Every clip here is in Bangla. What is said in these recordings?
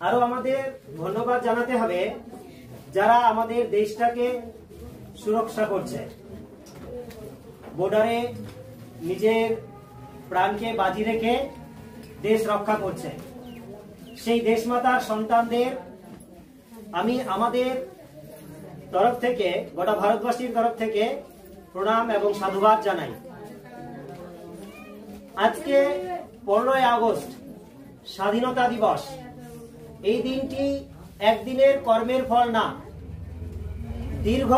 আরো আমাদের ধন্যবাদ জানাতে হবে যারা আমাদের দেশটাকে সুরক্ষা করছে, বর্ডারে নিজের প্রাণকে বাজি রেখে দেশ রক্ষা করছে। সেই দেশমাতার সন্তানদের আমি আমাদের তরফ থেকে, গোটা ভারতবাসীর তরফ থেকে প্রণাম এবং সাধুবাদ জানাই। আজকে 15ই আগস্ট স্বাধীনতা দিবস। এই দিনটি একদিনের কর্মের ফল না, দীর্ঘ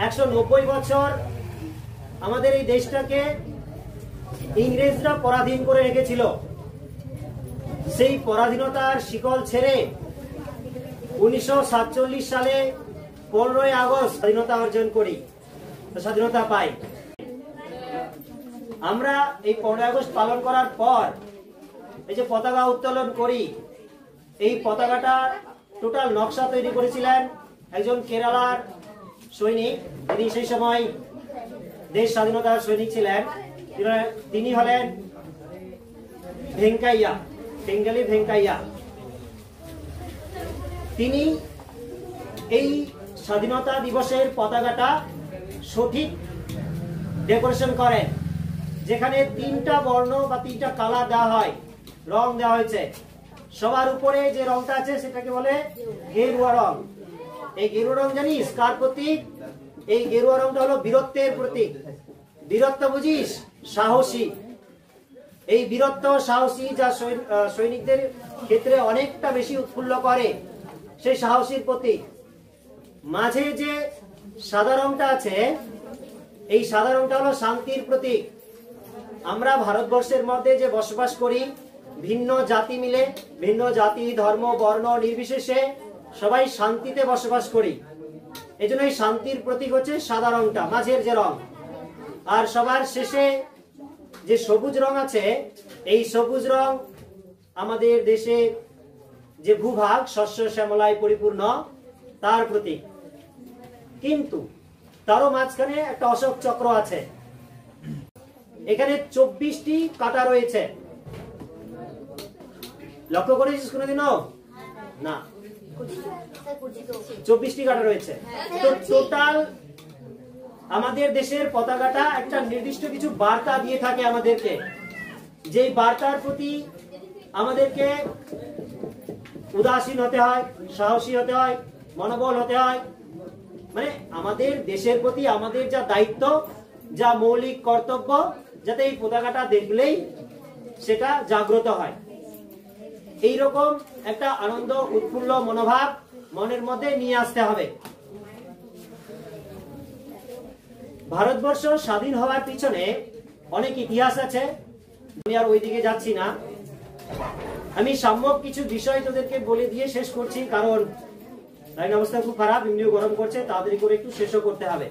190 বছর আমাদের এই দেশটাকে ইংরেজরা পরাধীন করে রেখেছিল। সেই পরাধীনতার শিকল ছেড়ে 1947 সালে 15ই আগস্ট স্বাধীনতা অর্জন করি, স্বাধীনতা পাই। আমরা এই 15ই আগস্ট পালন করার পর এই যে পতাকা উত্তোলন করি, এই পতাকাটা টোটাল নকশা তৈরি করেছিলেন একজন কেরালার সৈনিক, যিনি সেই সময় দেশ স্বাধীনতার সৈনিক ছিলেন। তিনি হলেন ভেঙ্কাইয়া, বেঙ্গালি ভেঙ্কাইয়া। তিনি এই স্বাধীনতা দিবসের পতাকাটা সঠিক ডেকোরেশন করেন, যেখানে 3টা বর্ণ বা 3টা কালার দেওয়া হয়, রং দেওয়া হয়েছে। সবার উপরে যে রংটা আছে সেটাকে বলে গেরুয়া রং। এই গেরুয়া রং জানিস কার প্রতীক? এই গেরুয়া রংটা হলো বীরত্বের প্রতীক। বীরত্ব বুঝিস? সাহসী। এই বীরত্ব সাহসী যা সৈনিকদের ক্ষেত্রে অনেকটা বেশি উৎফুল্ল করে, সেই সাহসীর প্রতীক। মাঝে যে সাদা রংটা আছে, এই সাদা রংটা হলো শান্তির প্রতীক। আমরা ভারতবর্ষের মধ্যে যে বসবাস করি, ভিন্ন জাতি মিলে, ভিন্ন জাতি ধর্ম বর্ণ নির্বিশেষে সবাই শান্তিতে বসবাস করি। এই জন্য এই শান্তির প্রতীক হচ্ছে সাদা রংটা, মাঝের যে রং। আর সবার শেষে যে সবুজ রং আছে, এই সবুজ রং আমাদের দেশে যে ভূভাগ শস্য শ্যামলায় পরিপূর্ণ, তার প্রতীক। কিন্তু তারও মাঝখানে একটা অশোক চক্র আছে। এখানে 24টি কাঁটা রয়েছে। লক্ষ্য করেছিস কোনোদিনও? না, 24টি কাঁটা রয়েছে। তো টোটাল আমাদের দেশের পতাকাটা একটা নির্দিষ্ট কিছু বার্তা দিয়ে থাকে আমাদেরকে, যে বার্তার প্রতি আমাদেরকে উদাসীন হতে হয়, সাহসী হতে হয়, মনোবল হতে হয়। মানে আমাদের দেশের প্রতি আমাদের যা দায়িত্ব, যা মৌলিক কর্তব্য, যাতে এই পতাকাটা দেখলেই সেটা জাগ্রত হয়। এইরকম একটা আনন্দ উৎফুল্ল মনোভাব মনের মধ্যে নিয়ে আসতে হবে। ভারতবর্ষ স্বাধীন হওয়ার পিছনে অনেক ইতিহাস আছে, আমি আর ওইদিকে যাচ্ছি না। আমি সাম্যক কিছু বিষয় তোদেরকে বলে দিয়ে শেষ করছি, কারণ লাইন অবস্থা খুব খারাপ, এমনিও গরম করছে, তাড়াতাড়ি করে একটু শেষও করতে হবে।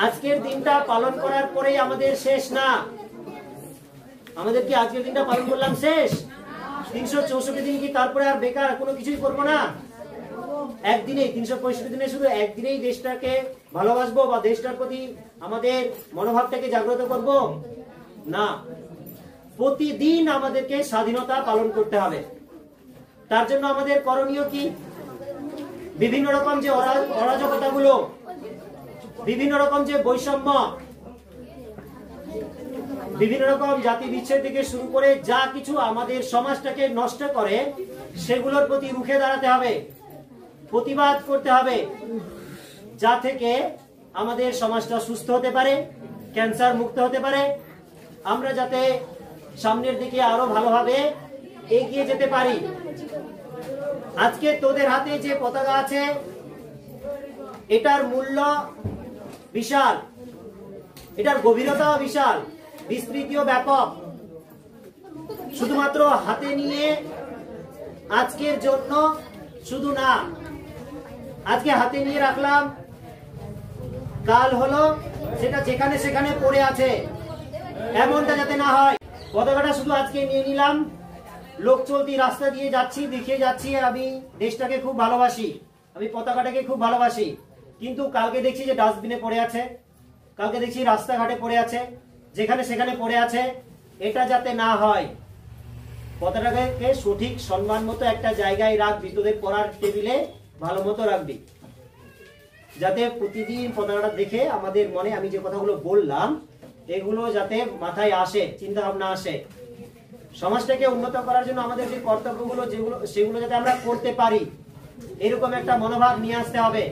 আজকের দিনটা পালন করার পরেই আমাদের শেষ না। আমাদের কি আজকের দিনটা পালন করলাম শেষ? 364 দিন কি তারপরে আর বেকার কোনো কিছুই করবো না? একদিনেই 365 দিনে শুধু একদিনেই দেশটাকে ভালোবাসবো বা দেশটার প্রতি আমাদের মনোভাবটাকে জাগ্রত করব? না, প্রতিদিন আমাদেরকে স্বাধীনতা পালন করতে হবে। তার জন্য আমাদের করণীয় কি? বিভিন্ন রকম যে অরাজকতাগুলো, বিভিন্ন রকম যে বৈষম্য, বিভিন্ন রকম জাতি বিচ্ছেদ থেকে শুরু করে যা কিছু আমাদের সমাজটাকে নষ্ট করে, সেগুলোর প্রতি রুখে দাঁড়াতে হবে, প্রতিবাদ করতে হবে, যা থেকে আমাদের সমাজটা সুস্থ হতে পারে, ক্যান্সার মুক্ত হতে পারে, আমরা যাতে সামনের দিকে আরো ভালোভাবে এগিয়ে যেতে পারি। আজকে তোদের হাতে যে পতাকা আছে, এটার মূল্য বিশাল, এটার গভীরতাও বিশাল, বিস্তৃতিও ব্যাপক। শুধুমাত্র হাতে নিয়ে আজকের জন্য শুধু না, আজকে হাতে নিয়ে রাখলাম, কাল হলো সেটা যেখানে সেখানে পড়ে আছে, এমনটা যাতে না হয়। পতাকাটা শুধু আজকে নিয়ে নিলাম, লোক চলতি রাস্তা দিয়ে যাচ্ছি, দেখিয়ে যাচ্ছি আমি দেশটাকে খুব ভালোবাসি, আমি পতাকাটাকে খুব ভালোবাসি, কিন্তু কালকে দেখছি যে ডাস্টবিনে পড়ে আছে, কালকে দেখছি রাস্তাঘাটে পড়ে আছে, যেখানে সেখানে পড়ে আছে। এটা যাতে না হয়। পতাকাকে সঠিক সম্মান মতো একটা জায়গায় রাখবি, তোদের পড়ার টেবিলে ভালো মতো রাখবি, যাতে প্রতিদিন পতাকাটা দেখে আমাদের মনে আমি যে কথাগুলো বললাম এগুলো যাতে মাথায় আসে, চিন্তা ভাবনা আসে। সমাজটাকে উন্নত করার জন্য আমাদের যে কর্তব্যগুলো যেগুলো সেগুলো যাতে আমরা করতে পারি, এরকম একটা মনোভাব নিয়ে আসতে হবে।